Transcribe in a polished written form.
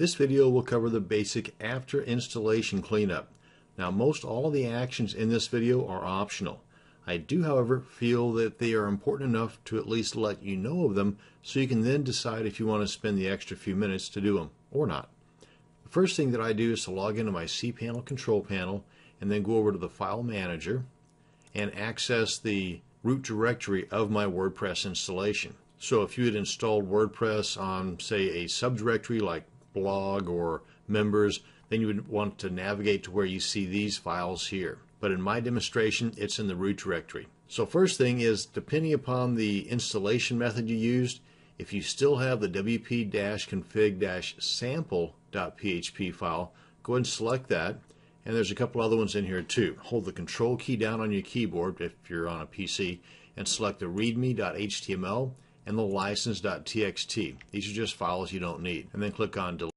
This video will cover the basic after installation cleanup. Now, most all of the actions in this video are optional. I do, however, feel that they are important enough to at least let you know of them so you can then decide if you want to spend the extra few minutes to do them or not. The first thing that I do is to log into my cPanel control panel and then go over to the File Manager and access the root directory of my WordPress installation. So if you had installed WordPress on, say, a subdirectory like blog or members, then you would want to navigate to where you see these files here. But in my demonstration, it's in the root directory. So first thing is, depending upon the installation method you used, if you still have the wp-config-sample.php file, go ahead and select that. And there's a couple other ones in here too. Hold the control key down on your keyboard if you're on a PC and select the readme.html and the license.txt. These are just files you don't need. And then click on Delete.